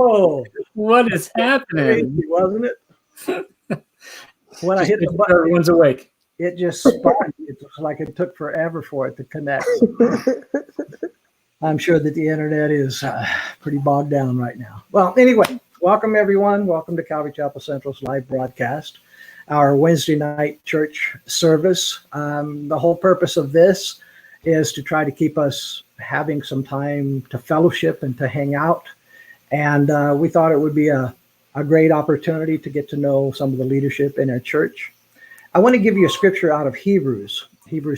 Whoa! What is happening? Crazy, wasn't it? When I hit the button, everyone's awake. It just spun. It was like it took forever for it to connect. I'm sure that the internet is pretty bogged down right now. Well, anyway, welcome everyone. Welcome to Calvary Central's live broadcast, our Wednesday night church service. The whole purpose of this is to try to keep us having some time to fellowship and to hang out. And we thought it would be a great opportunity to get to know some of the leadership in our church. I want to give you a scripture out of Hebrews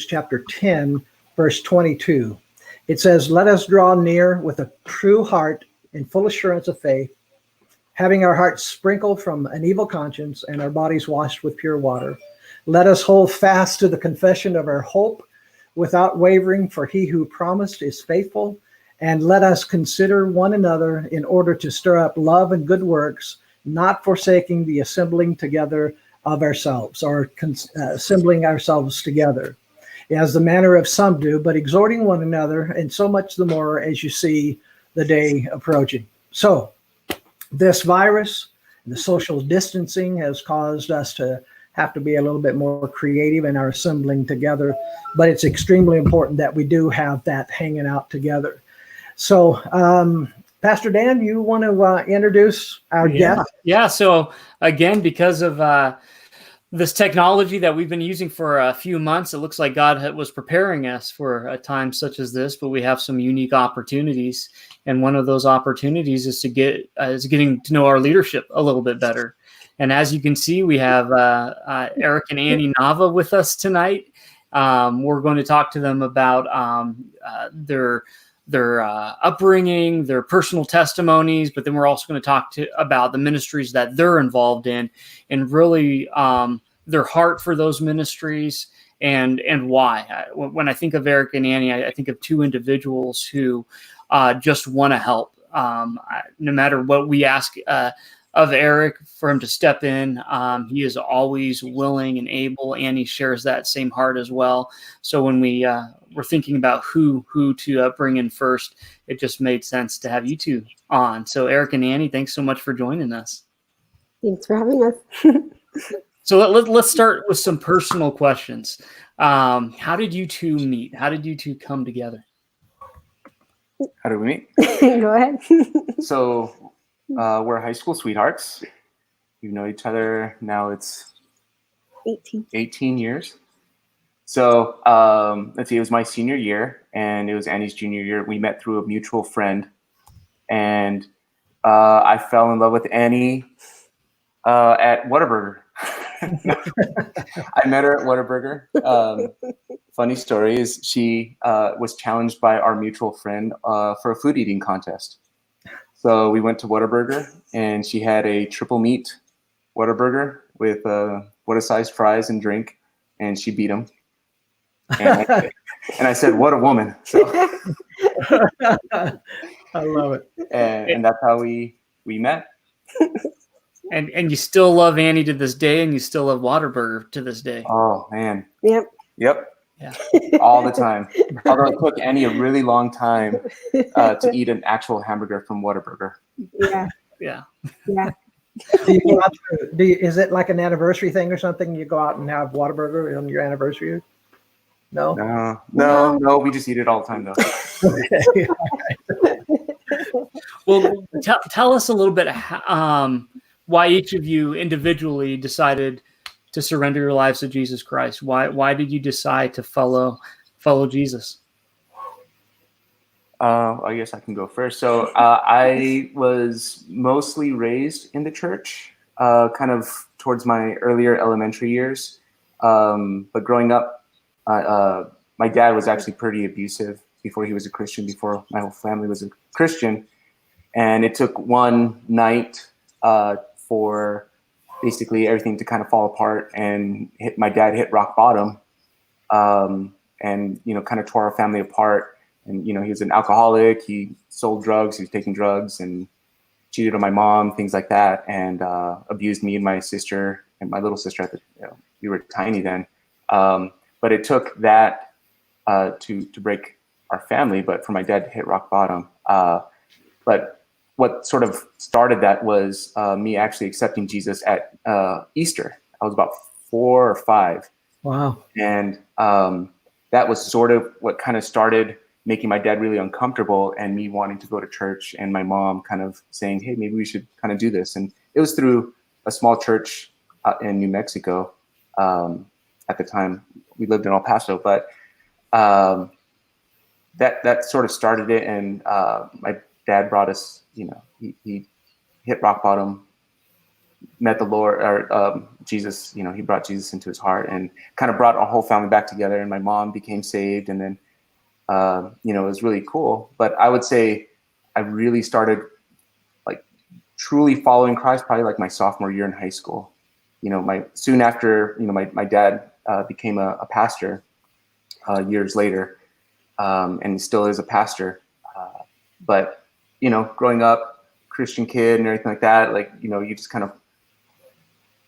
chapter 10, verse 22. It says, "Let us draw near with a true heart in full assurance of faith, having our hearts sprinkled from an evil conscience and our bodies washed with pure water. Let us hold fast to the confession of our hope without wavering, for he who promised is faithful. And let us consider one another in order to stir up love and good works, not forsaking the assembling together of ourselves," or assembling ourselves together, as the manner of some do, but exhorting one another, and so much the more as you see the day approaching. So this virus, the social distancing, has caused us to have to be a little bit more creative in our assembling together, but it's extremely important that we do have that hanging out together. So, Pastor Dan, you want to introduce our guest? Yeah. So again, because of this technology that we've been using for a few months, it looks like God was preparing us for a time such as this, but we have some unique opportunities. And one of those opportunities is getting to know our leadership a little bit better. And as you can see, we have Eric and Annie Nava with us tonight. We're going to talk to them about their upbringing, their personal testimonies, but then we're also going to talk about the ministries that they're involved in, and really their heart for those ministries and why. When I think of Eric and Annie, I think of two individuals who just want to help. No matter what we ask of Eric for him to step in, he is always willing and able. Annie shares that same heart as well. So when we're thinking about who to bring in first, it just made sense to have you two on. So Eric and Annie, thanks so much for joining us. Thanks for having us. So let's start with some personal questions. How did you two meet? How did you two come together? How did we meet? Go ahead. So we're high school sweethearts. We've known each other now, it's 18 years. So let's see, it was my senior year and it was Annie's junior year. We met through a mutual friend, and I fell in love with Annie at Whataburger. I met her at Whataburger. Funny story is she was challenged by our mutual friend for a food eating contest. So we went to Whataburger and she had a triple meat Whataburger with Whata-sized fries and drink, and she beat him. And I said, "What a woman!" So I love it. And that's how we met. And you still love Annie to this day, and you still love Whataburger to this day. Oh man. Yep. Yeah. All the time. Although it took Annie a really long time to eat an actual hamburger from Whataburger. Yeah. Do you go out is it like an anniversary thing or something? You go out and have Whataburger on your anniversary? No. No. We just eat it all the time though. Okay. Well, tell us a little bit why each of you individually decided to surrender your lives to Jesus Christ. Why did you decide to follow Jesus? I guess I can go first. So I was mostly raised in the church, kind of towards my earlier elementary years. But growing up, my dad was actually pretty abusive before he was a Christian, before my whole family was a Christian. And it took one night for basically everything to kind of fall apart, and my dad hit rock bottom, and kind of tore our family apart. And he was an alcoholic. He sold drugs. He was taking drugs and cheated on my mom, things like that, and abused me and my sister and my little sister. We were tiny then, but it took that to break our family. But for my dad to hit rock bottom, but what sort of started that was me actually accepting Jesus at Easter. I was about 4 or 5. Wow. And that was sort of what kind of started making my dad really uncomfortable and me wanting to go to church, and my mom kind of saying, hey, maybe we should kind of do this. And it was through a small church in New Mexico. At the time we lived in El Paso, but that sort of started it. And my dad brought us, he hit rock bottom, met the Lord, or Jesus. He brought Jesus into his heart and kind of brought our whole family back together. And my mom became saved, and then it was really cool. But I would say I really started like truly following Christ probably like my sophomore year in high school. Soon after, my dad became a pastor years later, and he still is a pastor. But growing up, Christian kid and everything like that, like you just kind of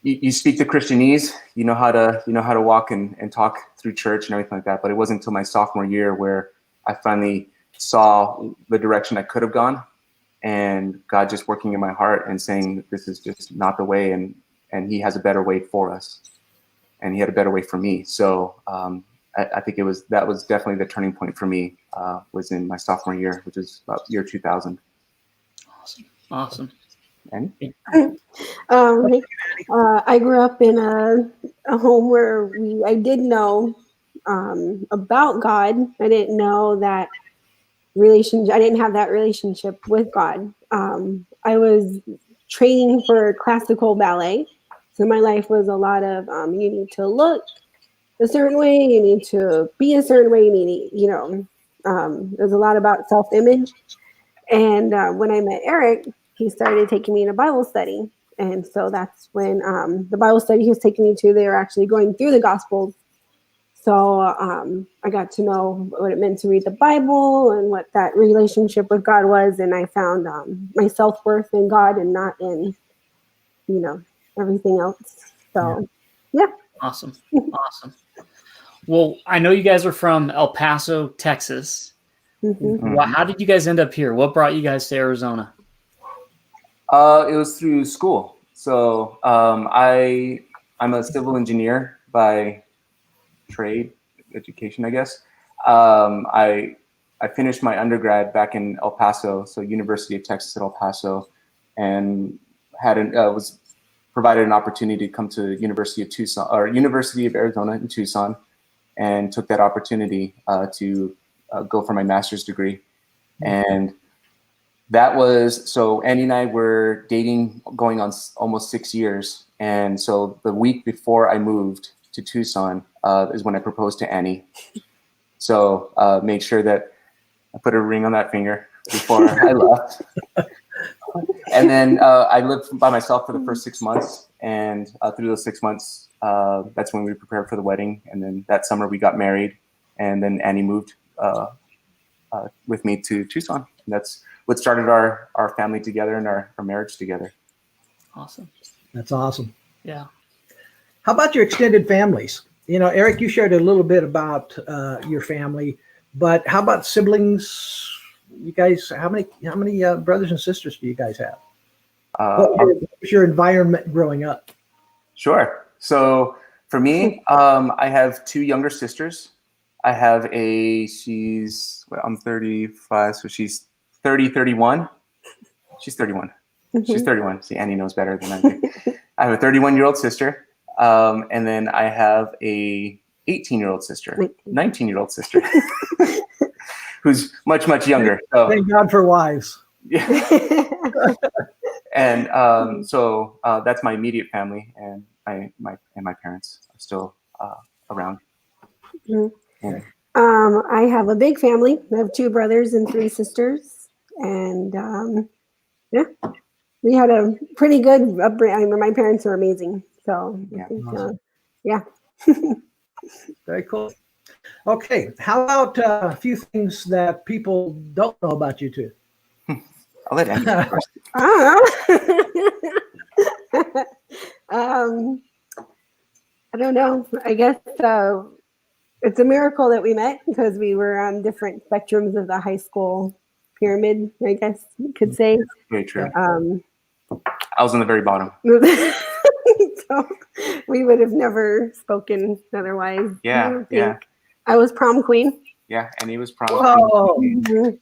you speak the Christianese, you know how to walk and talk through church and everything like that. But it wasn't until my sophomore year where I finally saw the direction I could have gone, and God just working in my heart and saying that this is just not the way, and He has a better way for us, and He had a better way for me. So I think that was definitely the turning point for me. Was in my sophomore year, which is about year 2000. Awesome. And I grew up in a home where I did know about God. I didn't know that relationship. I didn't have that relationship with God. I was training for classical ballet, so my life was a lot of you need to look a certain way, you need to be a certain way, there's a lot about self-image. And when I met Eric, he started taking me to Bible study. And so that's when the Bible study he was taking me to, they were actually going through the Gospels. So I got to know what it meant to read the Bible and what that relationship with God was. And I found my self-worth in God and not in, everything else. So, yeah. Awesome. Well, I know you guys are from El Paso, Texas. Mm-hmm. How did you guys end up here? What brought you guys to Arizona? It was through school. So I'm a civil engineer by trade, education, I guess. I finished my undergrad back in El Paso, so University of Texas at El Paso, and was provided an opportunity to come to University of Arizona in Tucson, and took that opportunity to go for my master's degree. And that was, so Annie and I were dating going on almost 6 years. And so the week before I moved to Tucson is when I proposed to Annie. So made sure that I put a ring on that finger before I left. And then I lived by myself for the first 6 months. And through those 6 months, that's when we prepared for the wedding. And then that summer we got married. And then Annie moved with me to Tucson. And that's what started our family together and our marriage together. Awesome. That's awesome. Yeah. How about your extended families? Eric, you shared a little bit about your family, but how about siblings? You guys, how many brothers and sisters do you guys have? What was your environment growing up? Sure. So for me, I have 2 younger sisters. I have I'm 35, so she's 31. She's 31. Mm-hmm. She's 31. See, Annie knows better than I do. I have a 31-year-old sister. And then I have a 18-year-old sister, 19-year-old sister, who's much, much younger. So, thank God for wives. Yeah. And so that's my immediate family, and my parents are still around. Mm-hmm. Yeah. I have a big family. I have 2 brothers and 3 sisters, and we had a pretty good upbringing. My parents are amazing, so Yeah. I think, Awesome. Very cool. Okay, how about a few things that people don't know about you two? I'll let Annie go first. I don't know. I guess it's a miracle that we met because we were on different spectrums of the high school pyramid, I guess you could say. Very true. Um, I was on the very bottom. so we would have never spoken otherwise. I Yeah, don't yeah, think. I was prom queen. yeah. And he was prom Whoa. queen. Mhm.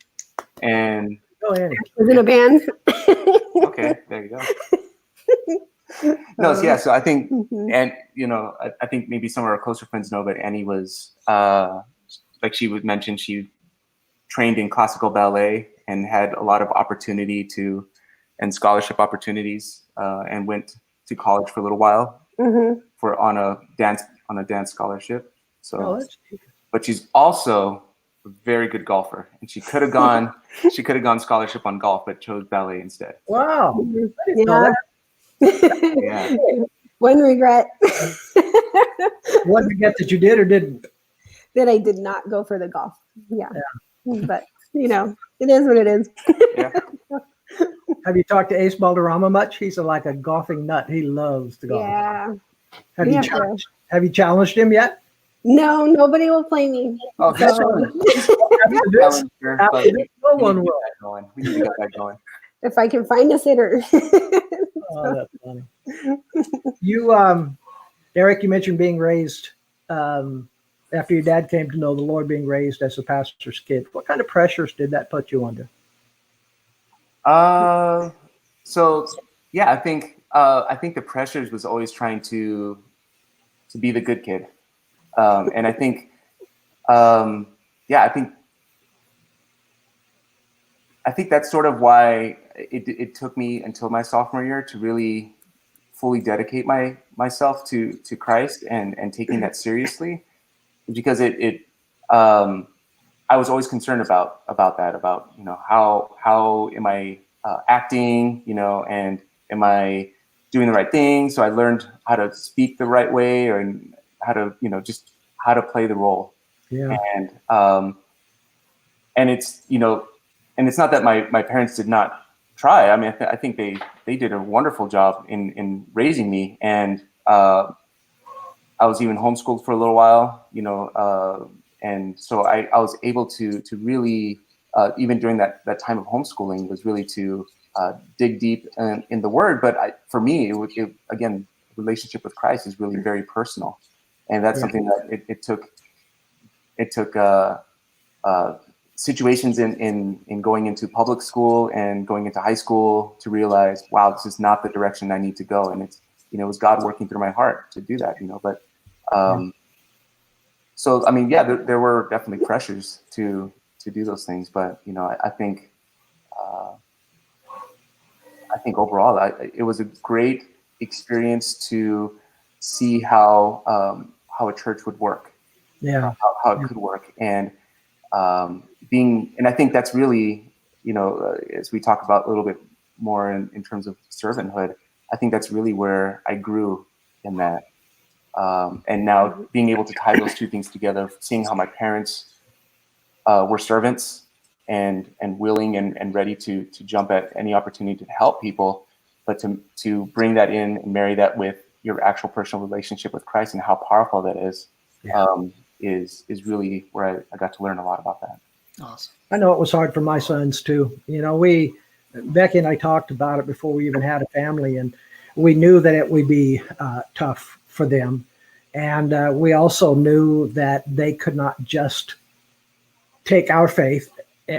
And Go ahead. I was in a band. okay, there you go. No, so yeah. So I think, Mhm. and I think maybe some of our closer friends know, but Annie was like she would mention, she trained in classical ballet and had a lot of opportunity and scholarship opportunities, and went to college for a little while Mhm. on a dance scholarship. So, Oh, that's but she's also a very good golfer, and she could have gone scholarship on golf, but chose ballet instead. wow. Mhm. I didn't know that. Yeah. One regret What did you get that you did or didn't? that I did not go for the golf. Yeah. But it is what it is. Yeah. Have you talked to Ace Balderrama much? He's like a golfing nut. He loves to golf. Yeah. Have Yeah. you challenged him yet? No, nobody will play me. Oh, That's So, all. After this, but no we one need to will. get that going. We need to get that going. if I can find a sitter. Oh, that's funny. You, Eric, you mentioned being raised after your dad came to know the Lord, being raised as a pastor's kid. What kind of pressures did that put you under? So yeah, I think the pressures was always trying to be the good kid, and I think I think that's sort of why it took me until my sophomore year to really fully dedicate myself to Christ and taking that seriously, because I was always concerned about how am I acting, and am I doing the right thing? So I learned how to speak the right way, or how to just how to play the role. Yeah. And it's and it's not that my parents did not try. I mean, I think they did a wonderful job in raising me, and I was even homeschooled for a little while, and so I was able to really, even during that time of homeschooling, was really to dig deep in the Word. But for me, again, relationship with Christ is really very personal, and that's something that it took situations in going into public school and going into high school to realize, wow, this is not the direction I need to go, and it's it was God working through my heart to do that, But so I mean, yeah, there were definitely pressures to do those things, but I think overall, it was a great experience to see how a church would work, Yeah. how it could work, and I think that's really, as we talk about a little bit more in terms of servanthood, I think that's really where I grew in that. And now being able to tie those two things together, seeing how my parents were servants and willing and ready to jump at any opportunity to help people, but to bring that in and marry that with your actual personal relationship with Christ and how powerful that is, is really where I got to learn a lot about that. Awesome. I know it was hard for my sons too. Becky and I talked about it before we even had a family, and we knew that it would be tough for them. And we also knew that they could not just take our faith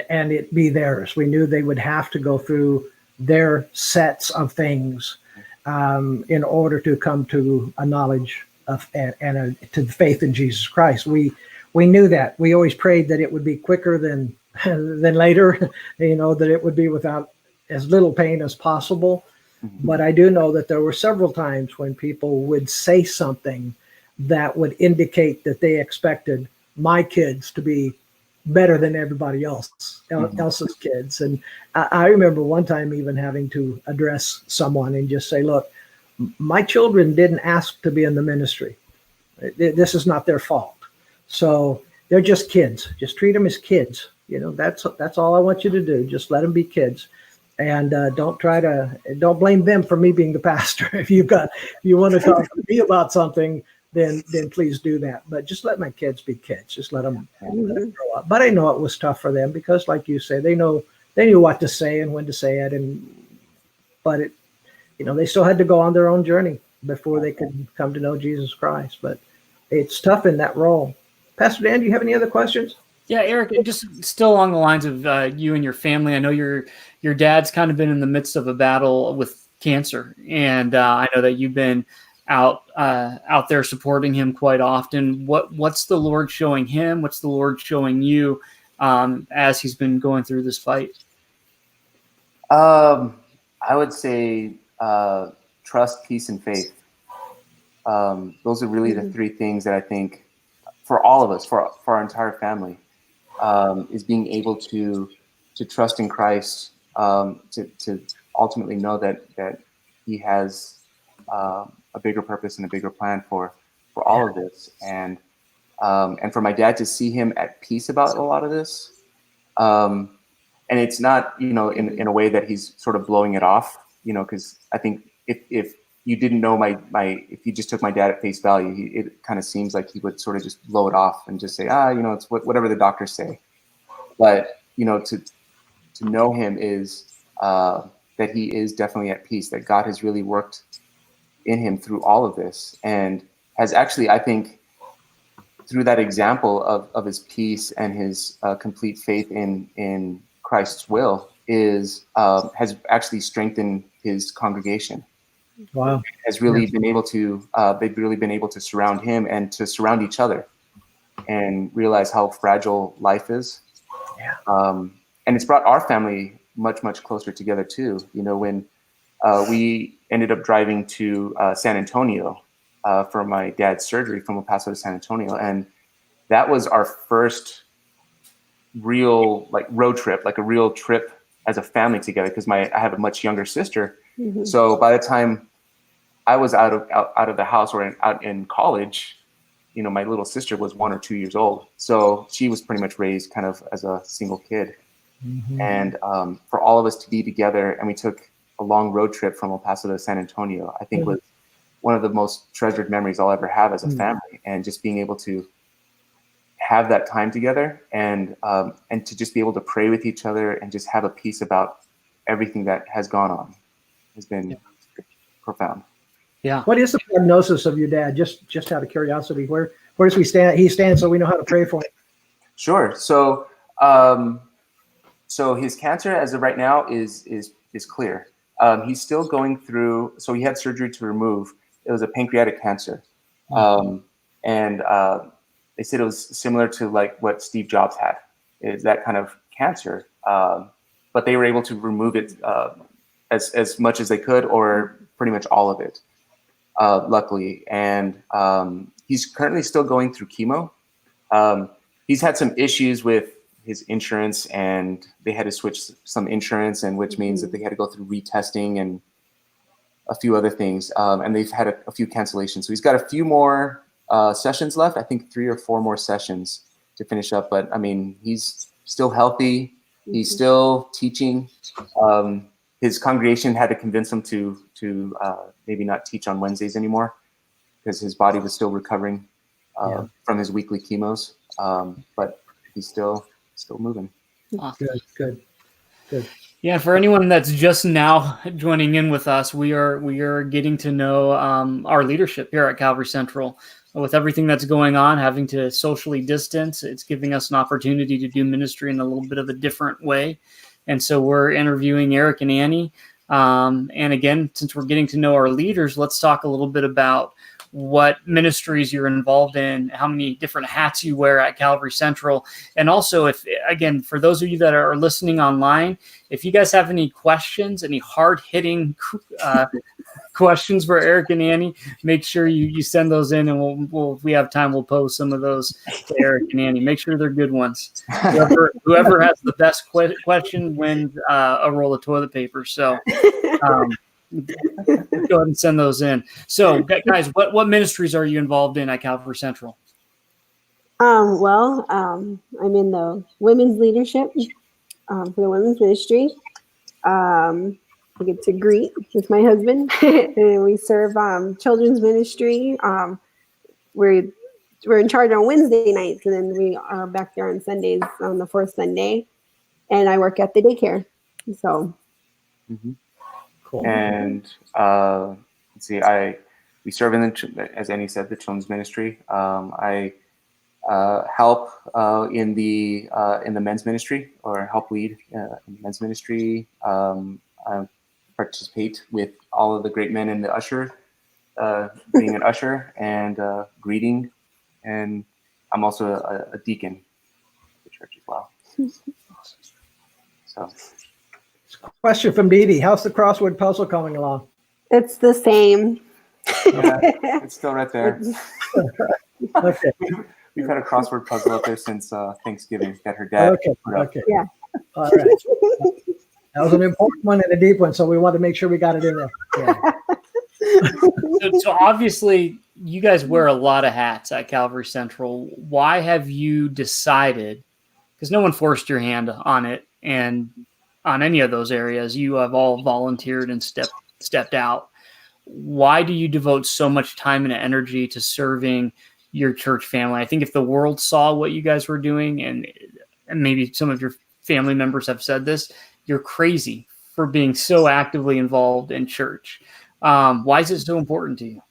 and it be theirs. We knew they would have to go through their sets of things in order to come to a knowledge of and to the faith in Jesus Christ. We knew that. We always prayed that it would be quicker than later, that it would be without as little pain as possible. Mm-hmm. But I do know that there were several times when people would say something that would indicate that they expected my kids to be better than everybody else's kids. And I remember one time even having to address someone and just say, look, my children didn't ask to be in the ministry. This is not their fault. So they're just kids. Just treat them as kids. That's all I want you to do. Just let them be kids. And don't blame them for me being the pastor. If you want to talk to me about something, then please do that. But just let my kids be kids. Just let them grow up. But I know it was tough for them because, like you say, they know they knew what to say and when to say it, but it, they still had to go on their own journey before they could come to know Jesus Christ. But it's tough in that role. Pastor Dan, do you have any other questions? Yeah, Eric, just still along the lines of you and your family. I know your dad's kind of been in the midst of a battle with cancer, and I know that you've been out there supporting him quite often. What's the Lord showing him? What's the Lord showing you as he's been going through this fight? I would say trust, peace, and faith. Those are really the three things that I think for all of us, for our entire family, is being able to trust in Christ, to ultimately know that He has a bigger purpose and a bigger plan for all of this, and for my dad to see him at peace about a lot of this, and it's not in a way that he's sort of blowing it off, because I think if you didn't know if you just took my dad at face value, it kind of seems like he would sort of just blow it off and just say, it's whatever the doctors say. But, to know him is that he is definitely at peace, that God has really worked in him through all of this, and has actually, I think, through that example of his peace and his complete faith in Christ's will, has actually strengthened his congregation. Wow. Has really been able to, they've really been able to surround him and to surround each other and realize how fragile life is. Yeah. And it's brought our family much, much closer together too. When we ended up driving to San Antonio for my dad's surgery, from El Paso to San Antonio. And that was our first real road trip, a real trip as a family together, because I have a much younger sister. Mm-hmm. So by the time I was out of the house or out in college, my little sister was 1 or 2 years old. So she was pretty much raised kind of as a single kid. Mm-hmm. And for all of us to be together, and we took a long road trip from El Paso to San Antonio, I think was one of the most treasured memories I'll ever have as a family. And just being able to have that time together and to just be able to pray with each other and just have a peace about everything that has gone on has been profound. Yeah. What is the prognosis of your dad? Just out of curiosity, where does he stand so we know how to pray for him? Sure. So his cancer as of right now is clear. He's still going through. So he had surgery to remove. It was a pancreatic cancer, and they said it was similar to what Steve Jobs had. Is that kind of cancer, but they were able to remove it as much as they could, or pretty much all of it. Luckily, and he's currently still going through chemo. He's had some issues with his insurance, and they had to switch some insurance, and which means that they had to go through retesting and a few other things. And they've had a few cancellations. So he's got a few more sessions left. I think 3 or 4 more sessions to finish up. But I mean, he's still healthy. He's still teaching. His congregation had to convince him to maybe not teach on Wednesdays anymore, because his body was still recovering from his weekly chemos. But he's still moving. Awesome. Good. Yeah, for anyone that's just now joining in with us, we are getting to know our leadership here at Calvary Central. With everything that's going on, having to socially distance, it's giving us an opportunity to do ministry in a little bit of a different way. And so we're interviewing Eric and Annie. And again, since we're getting to know our leaders, let's talk a little bit about what ministries you're involved in, how many different hats you wear at Calvary Central. And also, if, again, for those of you that are listening online, if you guys have any questions, any hard-hitting questions for Eric and Annie, make sure you send those in, and we'll if we have time, we'll post some of those to Eric and Annie. Make sure they're good ones. Whoever has the best question wins a roll of toilet paper. So go ahead and send those in. So, guys, what ministries are you involved in at Calvary Central? I'm in the women's leadership for the women's ministry. I get to greet with my husband, and we serve children's ministry. We're in charge on Wednesday nights, and then we are back there on Sundays on the fourth Sunday. and I work at the daycare. So Cool. And let's see, we serve in the, as Annie said, the children's ministry. I help in the men's ministry, or help lead in the men's ministry. I participate with all of the great men in the usher, being an usher and greeting, and I'm also a deacon at the church as well. So, Question from Dee Dee. How's the crossword puzzle coming along? it's the same. yeah, it's still right there. Okay. We've had a crossword puzzle up there since Thanksgiving that her dad put up. Okay. Yeah. All right. That was an important one and a deep one, so we wanted to make sure we got it in there. Yeah. So obviously, you guys wear a lot of hats at Calvary Central. Why have you decided? Because no one forced your hand on it, and on any of those areas, you have all volunteered and stepped out. Why do you devote so much time and energy to serving your church family? I think if the world saw what you guys were doing, and maybe some of your family members have said this, you're crazy for being so actively involved in church. Why is it so important to you?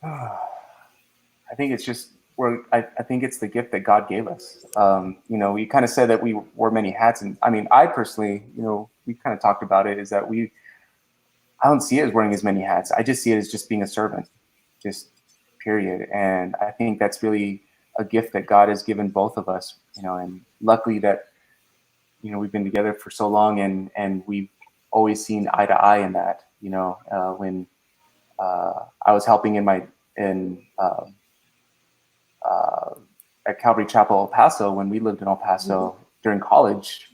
I think it's just I think it's the gift that God gave us. We kind of said that we wore many hats, and I mean, I personally, we kind of talked about it, is that I don't see it as wearing as many hats. I just see it as just being a servant, just period. And I think that's really a gift that God has given both of us, and luckily that, we've been together for so long, and we've always seen eye to eye in that. When I was helping at Calvary Chapel, El Paso, when we lived in El Paso during college,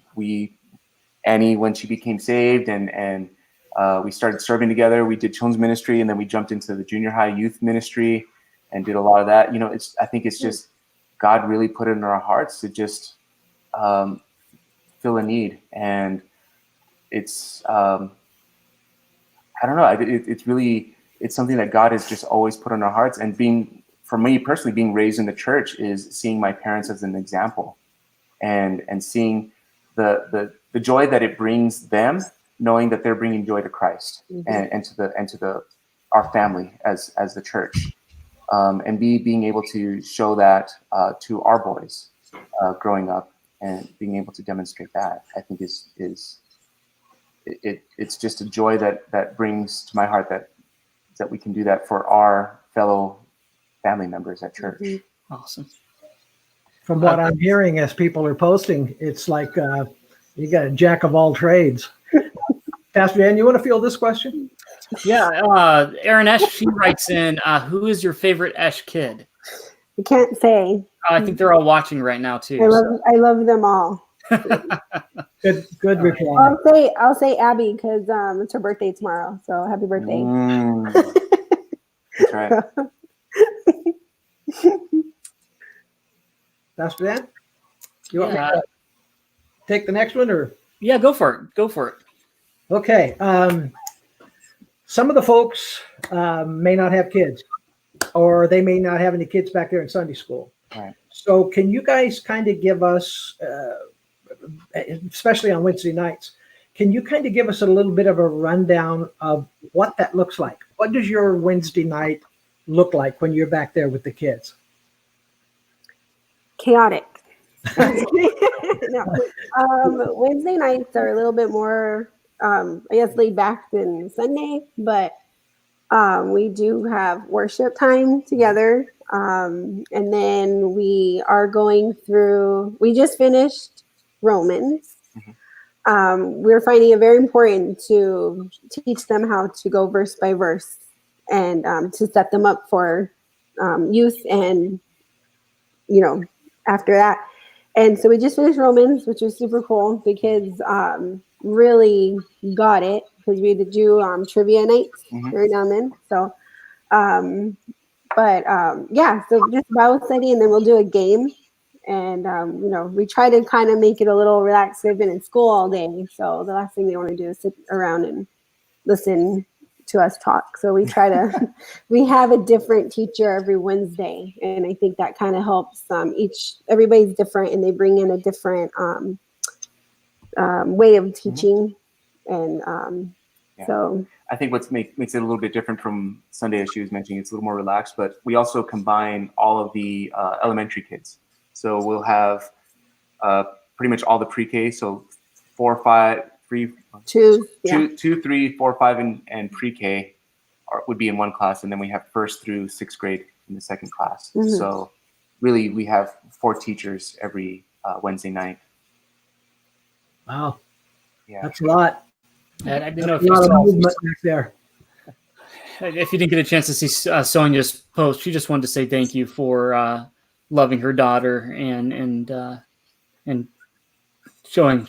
Annie, when she became saved, and we started serving together, we did children's ministry, and then we jumped into the junior high youth ministry and did a lot of that. I think it's just God really put it in our hearts to just fill a need. And it's, I don't know, it's something that God has just always put in our hearts. And for me personally, being raised in the church is seeing my parents as an example, and seeing the joy that it brings them, knowing that they're bringing joy to Christ and to our family as the church, and being able to show that to our boys growing up, and being able to demonstrate that, I think it's just a joy that brings to my heart that we can do that for our fellow family members at church. Awesome. From what I'm hearing as people are posting, it's like you got a jack of all trades. Pastor Dan, you want to field this question? Yeah. Erin Esch, she writes in, who is your favorite Esch kid? I can't say. I think they're all watching right now too. I love them all. Good reply. I'll say Abby, because it's her birthday tomorrow. So happy birthday. That's right. Pastor Dan, you want me to take the next one, or? Yeah, go for it. Okay. Some of the folks may not have kids, or they may not have any kids back there in Sunday school. Right. So can you guys kind of give us, especially on Wednesday nights, can you kind of give us a little bit of a rundown of what that looks like? What does your Wednesday night look like when you're back there with the kids? Chaotic. No. Wednesday nights are a little bit more, I guess, laid back than Sunday, but we do have worship time together. And then we just finished Romans. We're finding it very important to teach them how to go verse by verse, and to set them up for youth, and after that. And so we just finished Romans, which was super cool. The kids really got it, because we had to do trivia nights every now and then. So, so just Bible study, and then we'll do a game. And, we try to kind of make it a little relaxed. They've been in school all day, so the last thing they want to do is sit around and listen to us talk. So we try to, we have a different teacher every Wednesday. And I think that kind of helps. Everybody's different and they bring in a different way of teaching. And so I think what makes it a little bit different from Sunday, as she was mentioning, it's a little more relaxed, but we also combine all of the elementary kids. So we'll have pretty much all the pre-K. So 4, 5, 3, 2, 3, 4, 5, and pre-K would be in one class. And then we have 1st through 6th grade in the second class. Mm-hmm. So really we have 4 teachers every Wednesday night. Wow. Yeah. That's a lot. And I didn't know if you saw movement back there. If you didn't get a chance to see Sonia's post, she just wanted to say thank you for loving her daughter and showing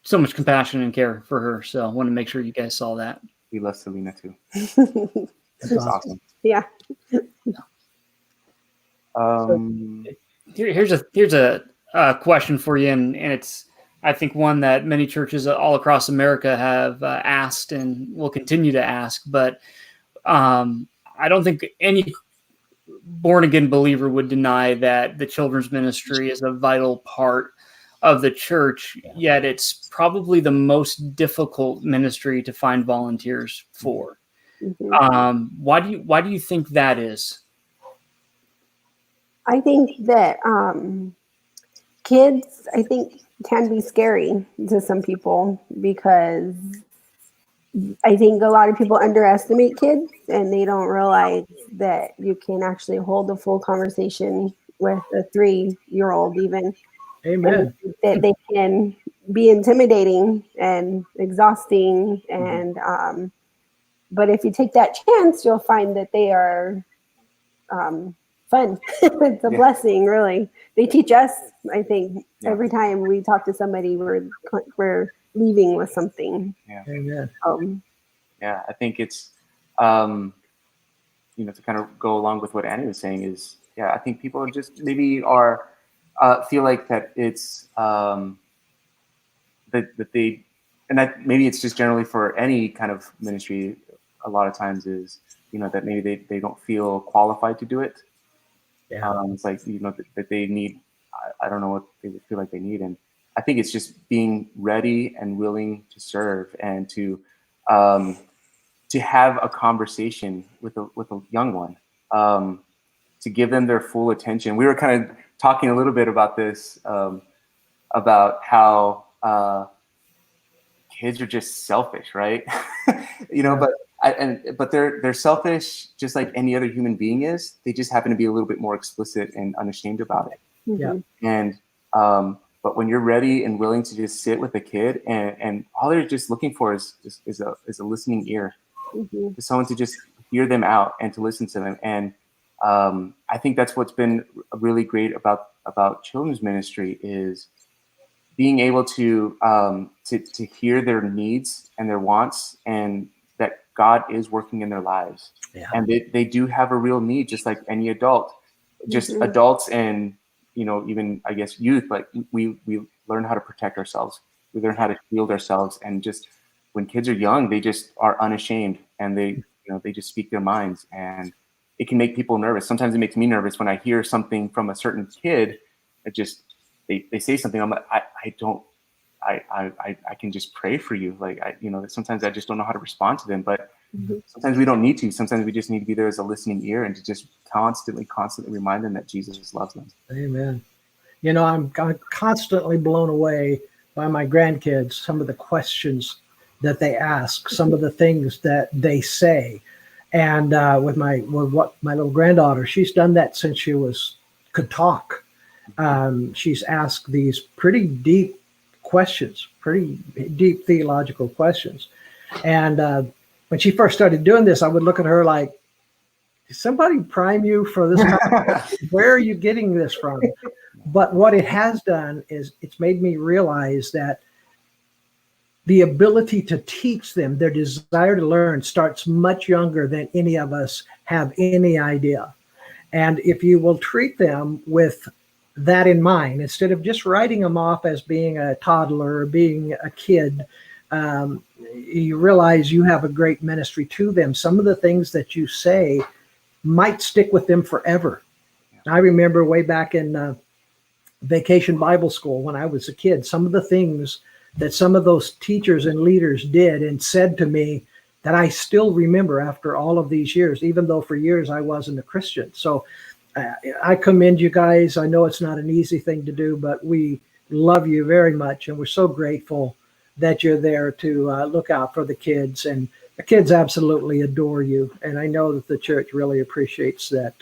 so much compassion and care for her. So I want to make sure you guys saw that. We love Selena too. That's awesome. Yeah. Here's a question for you, and it's, I think, one that many churches all across America have asked and will continue to ask, but I don't think any born-again believer would deny that the children's ministry is a vital part of the church, yet it's probably the most difficult ministry to find volunteers for. Mm-hmm. Why do you think that is? I think that kids, can be scary to some people because I think a lot of people underestimate kids and they don't realize that you can actually hold a full conversation with a 3-year-old even. Amen. That they can be intimidating and exhausting. And but if you take that chance, you'll find that they are fun. It's a blessing, really. They teach us, I think, every time we talk to somebody, we're leaving with something. Yeah. Amen. I think it's, to kind of go along with what Annie was saying is, I think people just maybe feel like that it's, that they, and that maybe it's just generally for any kind of ministry, a lot of times is, that maybe they don't feel qualified to do it. Yeah. It's like, that they need, I don't know what they feel like they need. And I think it's just being ready and willing to serve and to have a conversation with a young one, to give them their full attention. We were kind of talking a little bit about this, about how kids are just selfish, right? But they're selfish just like any other human being is. They just happen to be a little bit more explicit and unashamed about it. Yeah. And but when you're ready and willing to just sit with a kid and all they're just looking for is a listening ear, for someone to just hear them out and to listen to them. And I think that's what's been really great about children's ministry is being able to hear their needs and their wants, and that God is working in their lives. Yeah. And they do have a real need, just like any adult, just adults and, even I guess youth, like we learn how to protect ourselves. We learn how to shield ourselves. And just when kids are young, they just are unashamed and they just speak their minds, and it can make people nervous. Sometimes it makes me nervous when I hear something from a certain kid that just, they say something. I'm like, I can just pray for you. Like, sometimes I just don't know how to respond to them, but sometimes we don't need to. Sometimes we just need to be there as a listening ear and to just constantly remind them that Jesus loves them. Amen. I'm constantly blown away by my grandkids, some of the questions that they ask, some of the things that they say. And with my little granddaughter, she's done that since she could talk. She's asked these pretty deep questions, pretty deep theological questions. And when she first started doing this, I would look at her like, did somebody prime you for this? Where are you getting this from? But what it has done is it's made me realize that the ability to teach them, their desire to learn, starts much younger than any of us have any idea. And if you will treat them with that in mind, instead of just writing them off as being a toddler or being a kid, you realize you have a great ministry to them. Some of the things that you say might stick with them forever. I remember way back in Vacation Bible School when I was a kid, some of the things that some of those teachers and leaders did and said to me that I still remember after all of these years, even though for years I wasn't a Christian. So I commend you guys. I know it's not an easy thing to do, but we love you very much, and we're so grateful that you're there to look out for the kids. And the kids absolutely adore you, and I know that the church really appreciates that,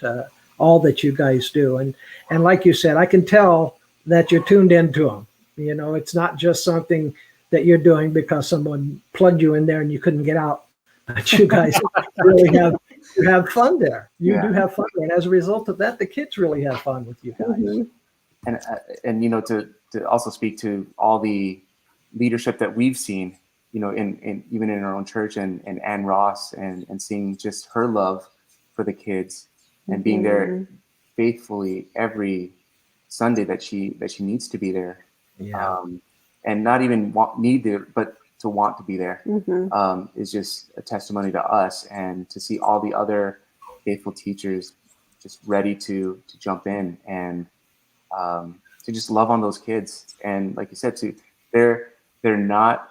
all that you guys do. And like you said, I can tell that you're tuned into them. You know, it's not just something that you're doing because someone plugged you in there and you couldn't get out. But you guys really have fun there. You do have fun there. And as a result of that, the kids really have fun with you guys. And you know, to also speak to all the leadership that we've seen, you know, in even in our own church, and Ann Ross, and seeing just her love for the kids and being there faithfully every Sunday that she needs to be there. And not even but to want to be there is just a testimony to us, and to see all the other faithful teachers just ready to jump in and to just love on those kids. And like you said, they're not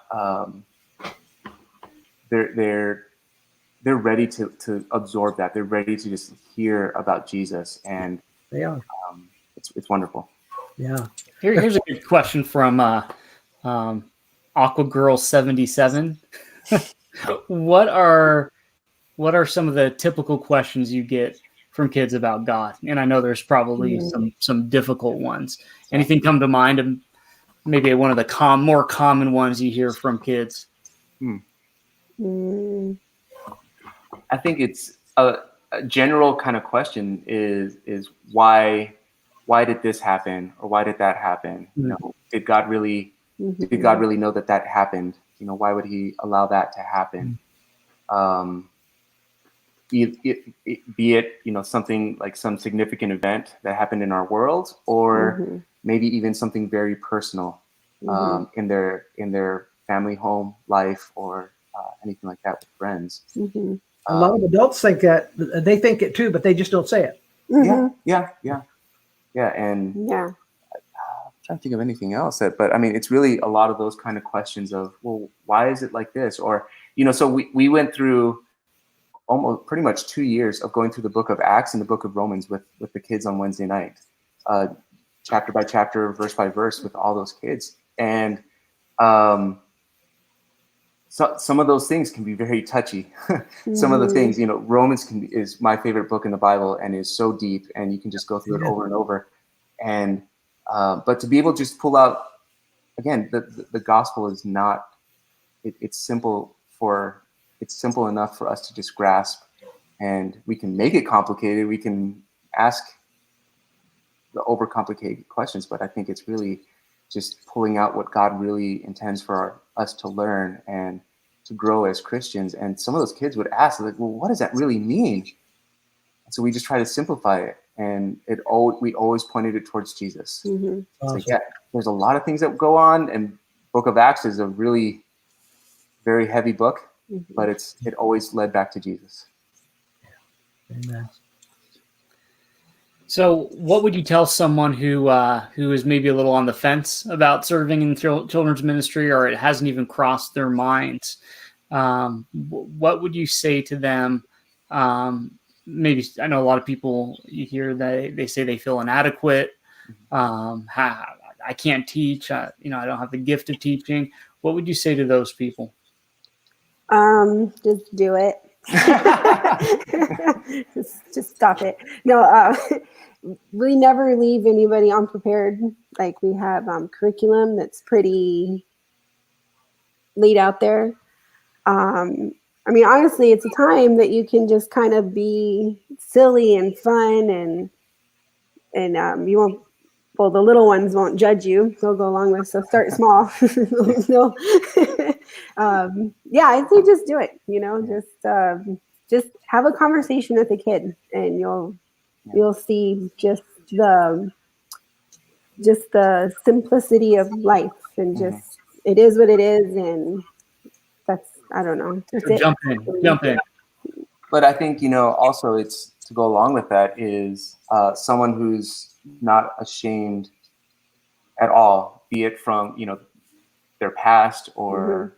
they're ready to absorb that. They're ready to just hear about Jesus, and they are. It's wonderful. Yeah. Here's a good question from Aqua Girl 77. What are some of the typical questions you get from kids about God? And I know there's probably some difficult ones. Anything come to mind? And maybe one of the more common ones you hear from kids. I think it's a general kind of question is why did this happen, or why did that happen? You know, did God really know that happened? You know, why would He allow that to happen? Be it you know, something like some significant event that happened in our world, or maybe even something very personal in their family home life, or anything like that with friends. A lot of adults think that. They think it too, but they just don't say it. Yeah. And I'm trying to think of anything else but I mean, it's really a lot of those kind of questions of, well, why is it like this? Or, you know, so we went through almost pretty much 2 years of going through the book of Acts and the book of Romans with the kids on Wednesday night, chapter by chapter, verse by verse, with all those kids. And so some of those things can be very touchy. Some of the things, you know, Romans is my favorite book in the Bible, and is so deep, and you can just go through it over and over. And but to be able to just pull out, again, the gospel is not, it's simple enough for us to just grasp, and we can make it complicated. We can ask the overcomplicated questions, but I think it's really just pulling out what God really intends for us to learn and to grow as Christians. And some of those kids would ask, like, well, what does that really mean? And so we just try to simplify it. And we always pointed it towards Jesus. It's like, yeah, there's a lot of things that go on, and Book of Acts is a really very heavy book, but it always led back to Jesus. Amen. So what would you tell someone who is maybe a little on the fence about serving in children's ministry, or it hasn't even crossed their minds? What would you say to them? Maybe, I know a lot of people, you hear they say they feel inadequate. I can't teach. I don't have the gift of teaching. What would you say to those people? Just do it. just stop it. No, we never leave anybody unprepared. Like, we have curriculum that's pretty laid out there. I mean, honestly, it's a time that you can just kind of be silly and fun, and you won't. Well, the little ones won't judge you; they'll go along with. So start small. Yeah, I'd say just do it. You know, just have a conversation with a kid, and you'll see just the simplicity of life, and just it is what it is, and I don't know. That's So it. jump in. But I think, also it's to go along with that is someone who's not ashamed at all, be it from, their past or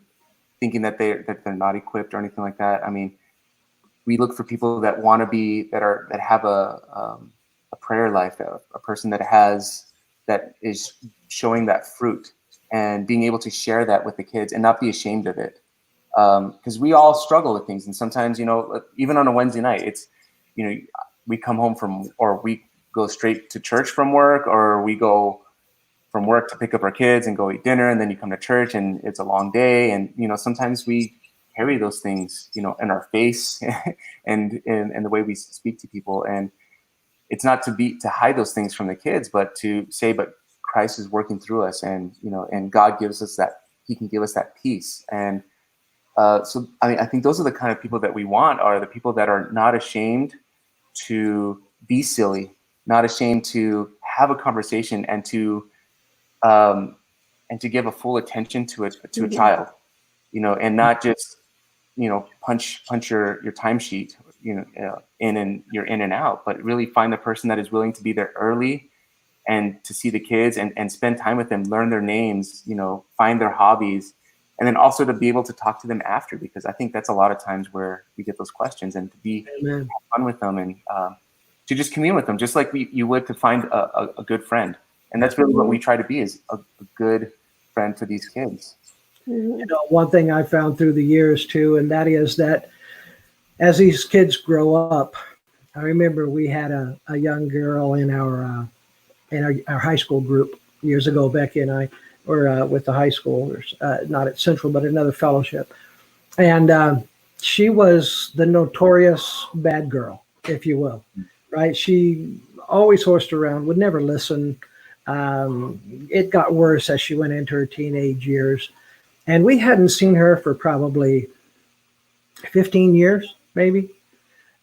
thinking that they're not equipped or anything like that. I mean, we look for people that want to be, that have a prayer life, a person that is showing that fruit and being able to share that with the kids and not be ashamed of it. Because we all struggle with things, and sometimes, even on a Wednesday night, it's, we come home or we go straight to church from work, or we go from work to pick up our kids and go eat dinner, and then you come to church and it's a long day, and sometimes we carry those things in our face and the way we speak to people, and it's not to hide those things from the kids, but to say, but Christ is working through us, and and God gives us that, he can give us that peace. And so I think those are the kind of people that we want, are the people that are not ashamed to be silly, not ashamed to have a conversation, and to give a full attention to a child, and not just punch your timesheet, you're in and out, but really find the person that is willing to be there early and to see the kids and spend time with them, learn their names, find their hobbies, and then also to be able to talk to them after, because I think that's a lot of times where we get those questions, and to be fun with them, and to just commune with them, just like you would to find a good friend. And that's really what we try to be, is a good friend to these kids. One thing I found through the years too, and that is that as these kids grow up, I remember we had a young girl in our high school group years ago. Becky and I were with the high school, not at Central, but another fellowship. And she was the notorious bad girl, if you will, right? She always horsed around, would never listen. It got worse as she went into her teenage years. And we hadn't seen her for probably 15 years, maybe.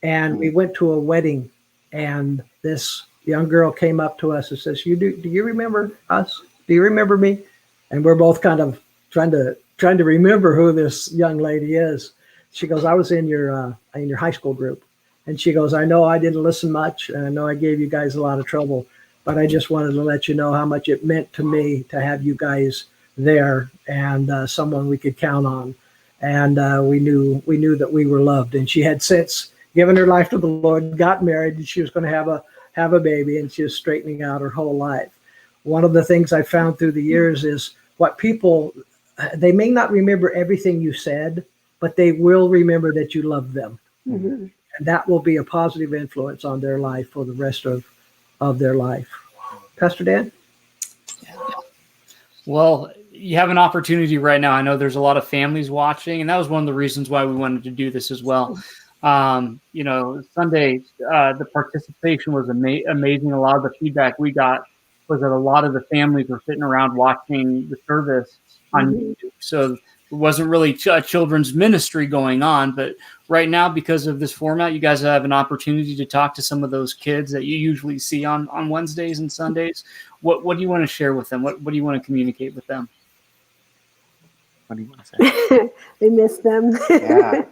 And we went to a wedding, and this young girl came up to us and says, do you remember us? Do you remember me? And we're both kind of trying to remember who this young lady is. She goes, I was in your high school group. And she goes, I know I didn't listen much, and I know I gave you guys a lot of trouble, but I just wanted to let you know how much it meant to me to have you guys there, and someone we could count on. And we knew that we were loved. And she had since given her life to the Lord, got married, and she was going to have a baby, and she was straightening out her whole life. One of the things I found through the years is what people, they may not remember everything you said, but they will remember that you loved them. Mm-hmm. And that will be a positive influence on their life for the rest of their life. Pastor Dan? Well, you have an opportunity right now. I know there's a lot of families watching, and that was one of the reasons why we wanted to do this as well. Sunday, the participation was amazing. A lot of the feedback we got was that a lot of the families were sitting around watching the service on YouTube. So it wasn't really a children's ministry going on, but right now, because of this format, you guys have an opportunity to talk to some of those kids that you usually see on Wednesdays and Sundays. What do you want to share with them? What do you want to communicate with them? What do you want to say? We miss them. Yeah.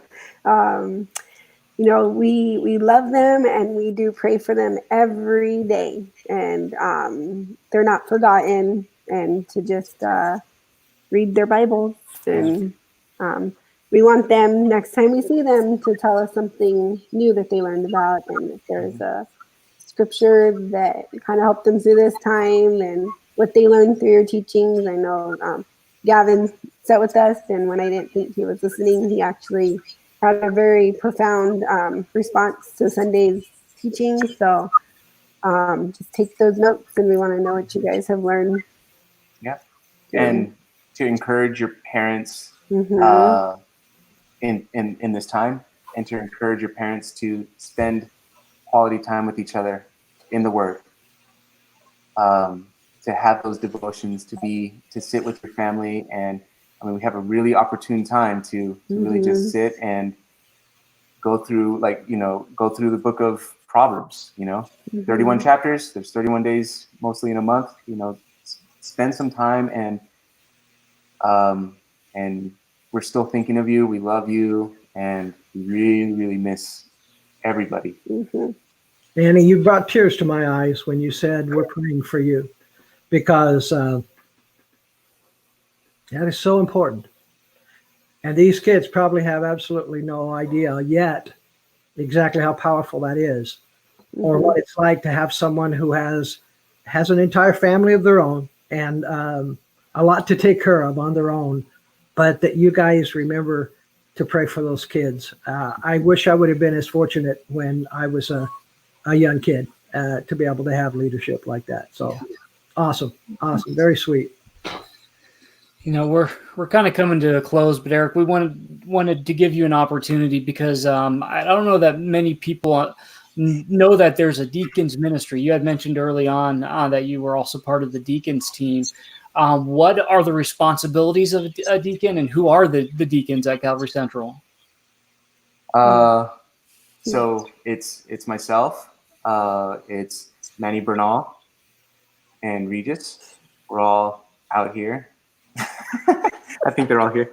We love them, and we do pray for them every day, and they're not forgotten, and to just read their Bibles, and we want them, next time we see them, to tell us something new that they learned about, and if there's a scripture that kind of helped them through this time, and what they learned through your teachings. I know Gavin sat with us, and when I didn't think he was listening, he actually had a very profound response to Sunday's teaching. So just take those notes, and we want to know what you guys have learned. Yeah. And to encourage your parents in this time, and to encourage your parents to spend quality time with each other in the Word, to have those devotions, to sit with your family. And we have a really opportune time to really just sit and go through the book of Proverbs, 31 chapters, there's 31 days, mostly in a month, spend some time and we're still thinking of you. We love you, and we really, really miss everybody. Mm-hmm. Annie, you brought tears to my eyes when you said we're praying for you, because that is so important. And these kids probably have absolutely no idea yet exactly how powerful that is, or what it's like to have someone who has an entire family of their own and a lot to take care of on their own, but that you guys remember to pray for those kids. I wish I would have been as fortunate when I was a young kid to be able to have leadership like that. So awesome, very sweet. You know, we're kind of coming to a close, but Eric, we wanted to give you an opportunity because I don't know that many people know that there's a Deacons ministry. You had mentioned early on that you were also part of the Deacons team. What are the responsibilities of a deacon, and who are the deacons at Calvary Central? So it's myself, it's Manny Bernal, and Regis. We're all out here. I think they're all here.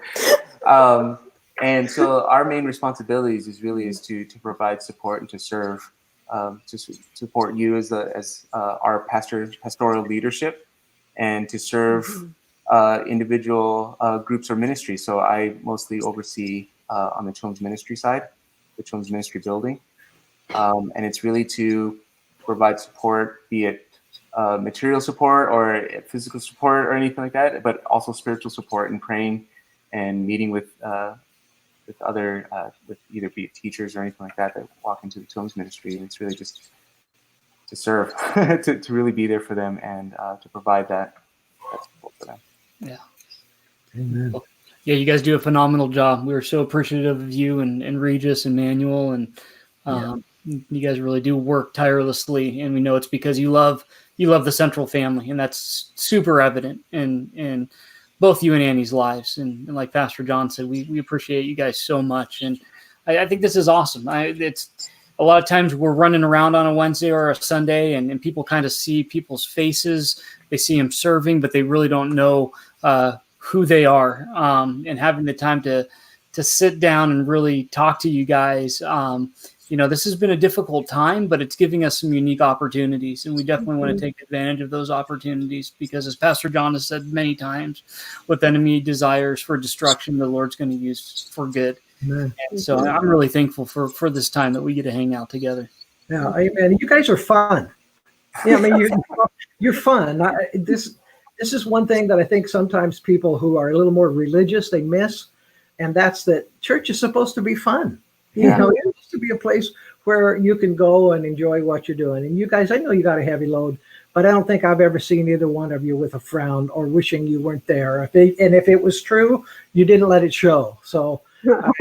And so our main responsibilities is to provide support and to serve, to support you as our pastoral leadership, and to serve individual groups or ministries. So I mostly oversee on the children's ministry side, the children's ministry building, and it's really to provide support, be it material support or physical support or anything like that, but also spiritual support and praying and meeting with other with either be it teachers or anything like that walk into the children's ministry. And it's really just to serve, to really be there for them and to provide that support for them. Yeah. Amen. Yeah, you guys do a phenomenal job. We are so appreciative of you and Regis and Manuel, and you guys really do work tirelessly. And we know it's because you love the Central family, and that's super evident in both you and Annie's lives. And like Pastor John said, we appreciate you guys so much. And I think this is awesome. It's a lot of times we're running around on a Wednesday or a Sunday, and people kind of see people's faces. They see them serving, but they really don't know who they are. And having the time to sit down and really talk to you guys. This has been a difficult time, but it's giving us some unique opportunities, and we definitely want to take advantage of those opportunities because, as Pastor John has said many times, what the enemy desires for destruction, the Lord's going to use for good. Amen. And so I'm really thankful for this time that we get to hang out together. Yeah, amen. You guys are fun. Yeah, I mean, you're fun. This is one thing that I think sometimes people who are a little more religious, they miss, and that's that church is supposed to be fun. Yeah. It's supposed to be a place where you can go and enjoy what you're doing. And you guys, I know you got a heavy load, but I don't think I've ever seen either one of you with a frown or wishing you weren't there. If it was true, you didn't let it show. So I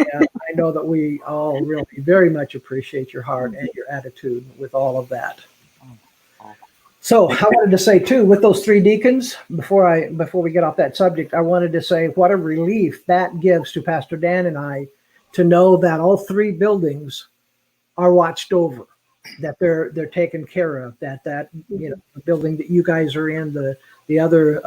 know that we all really very much appreciate your heart and your attitude with all of that. So I wanted to say too, with those three deacons, before we get off that subject, I wanted to say what a relief that gives to Pastor Dan and I to know that all three buildings are watched over, that they're taken care of, that the building that you guys are in, the other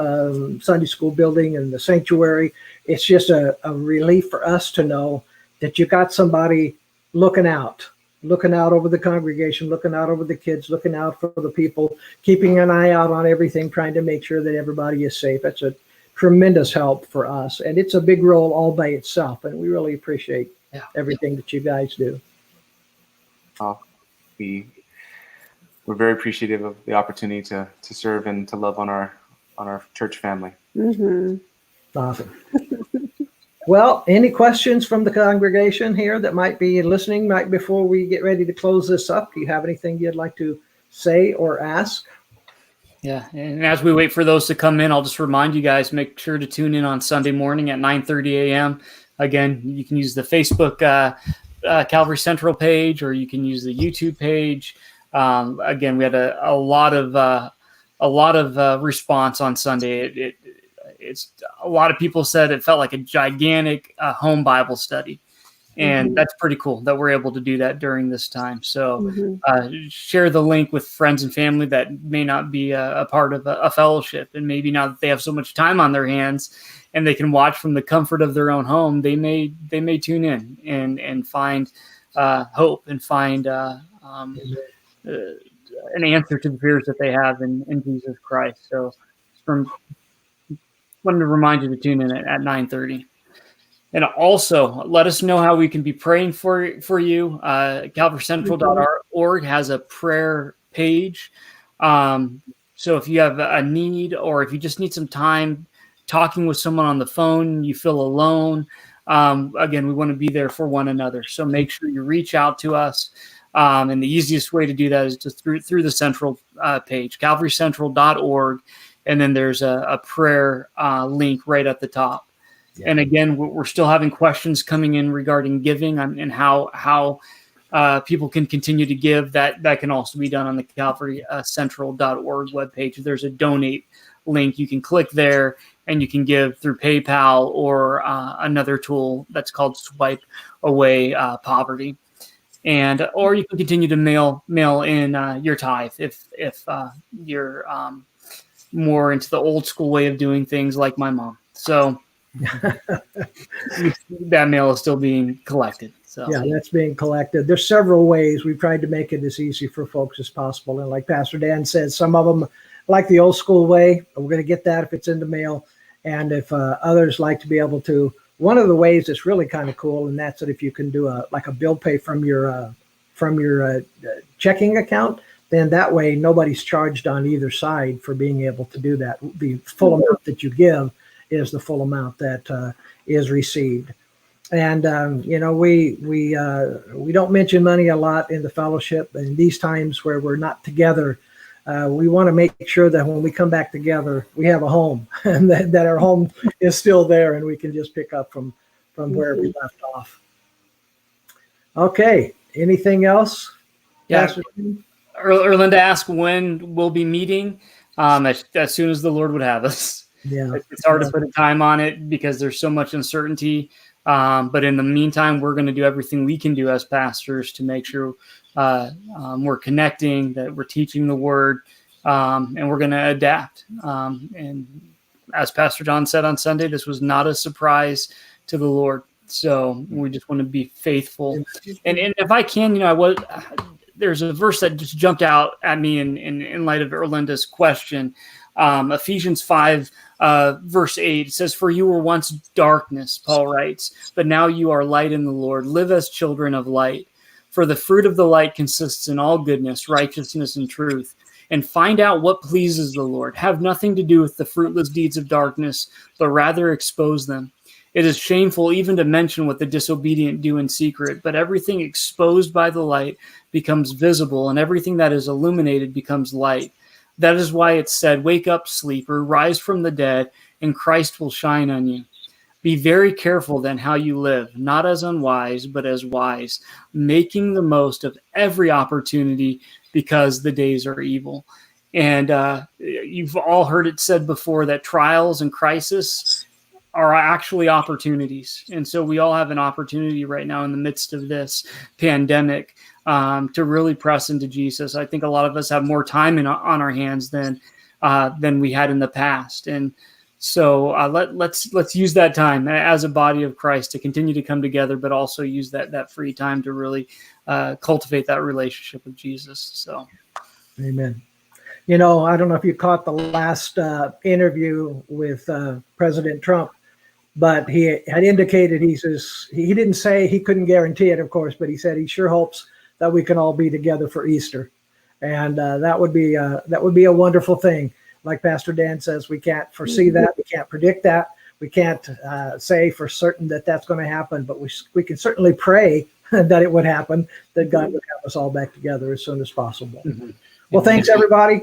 Sunday school building and the sanctuary, it's just a relief for us to know that you got somebody looking out over the congregation, looking out over the kids, looking out for the people, keeping an eye out on everything, trying to make sure that everybody is safe. That's a tremendous help for us. And it's a big role all by itself. And we really appreciate everything that you guys do. We're very appreciative of the opportunity to serve and to love on our church family. Mm-hmm. Awesome. Well, any questions from the congregation here that might be listening before we get ready to close this up? Do you have anything you'd like to say or ask? Yeah, and as we wait for those to come in, I'll just remind you guys, make sure to tune in on Sunday morning at 9:30 a.m. Again, you can use the Facebook Calvary Central page, or you can use the YouTube page. Again, we had a lot of response on Sunday. It's a lot of people said it felt like a gigantic home Bible study, And that's pretty cool that we're able to do that during this time. So share the link with friends and family that may not be a part of a fellowship. And maybe now that they have so much time on their hands and they can watch from the comfort of their own home, they may tune in and find hope and find an answer to the fears that they have in Jesus Christ. So wanted to remind you to tune in at 9:30. And also let us know how we can be praying for you. CalvaryCentral.org has a prayer page. So if you have a need, or if you just need some time talking with someone on the phone, you feel alone, again, we want to be there for one another. So make sure you reach out to us. And the easiest way to do that is just through the central page, CalvaryCentral.org. And then there's a prayer link right at the top. Yeah. And again, we're still having questions coming in regarding giving and how people can continue to give. That can also be done on the CalvaryCentral.org webpage. There's a donate link. You can click there and you can give through PayPal or another tool that's called Swipe Away Poverty. Or you can continue to mail in your tithe if you're more into the old school way of doing things, like my mom. So that mail is still being collected. So yeah, that's being collected. There's several ways. We've tried to make it as easy for folks as possible. And like Pastor Dan said, some of them like the old school way. We're going to get that if it's in the mail. And if others like to be able to, one of the ways that's really kind of cool, and that's that if you can do a bill pay from your checking account, then that way nobody's charged on either side for being able to do that. The full amount that you give is the full amount that is received. And we don't mention money a lot in the fellowship. In these times where we're not together, we want to make sure that when we come back together, we have a home, and that our home is still there, and we can just pick up from where we left off. Okay. Anything else? Yeah. Erlinda asked when we'll be meeting. As soon as the Lord would have us. Yeah, it's hard to put a time on it because there's so much uncertainty. But in the meantime, we're going to do everything we can do as pastors to make sure we're connecting, that we're teaching the word, and we're going to adapt. And as Pastor John said on Sunday, this was not a surprise to the Lord. So we just want to be faithful. And if I can, there's a verse that just jumped out at me in light of Erlinda's question. Ephesians 5, verse 8, it says, "For you were once darkness," Paul writes, "but now you are light in the Lord. Live as children of light. For the fruit of the light consists in all goodness, righteousness, and truth. And find out what pleases the Lord. Have nothing to do with the fruitless deeds of darkness, but rather expose them. It is shameful even to mention what the disobedient do in secret, but everything exposed by the light becomes visible, and everything that is illuminated becomes light. That is why it's said, 'Wake up, sleeper, rise from the dead, and Christ will shine on you.' Be very careful then how you live, not as unwise, but as wise, making the most of every opportunity, because the days are evil." And you've all heard it said before that trials and crisis are actually opportunities. And so we all have an opportunity right now in the midst of this pandemic to really press into Jesus. I think a lot of us have more time on our hands than we had in the past. And so let's use that time as a body of Christ to continue to come together, but also use that free time to really cultivate that relationship with Jesus. So, Amen. I don't know if you caught the last interview with President Trump, but he had indicated, he says, he didn't say, he couldn't guarantee it, of course, but he said he sure hopes that we can all be together for Easter. And that would be a wonderful thing. Like Pastor Dan says, we can't foresee that. We can't predict that. We can't say for certain that that's going to happen, but we can certainly pray that it would happen, that God would have us all back together as soon as possible. Mm-hmm. Well, thanks, everybody.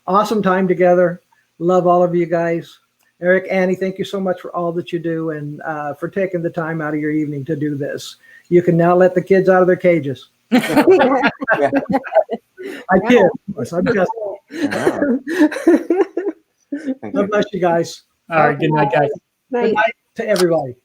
Awesome time together. Love all of you guys. Eric, Annie, thank you so much for all that you do and for taking the time out of your evening to do this. You can now let the kids out of their cages. I kid. I'm just. God bless you guys. All right. Good night, guys. Good night to everybody.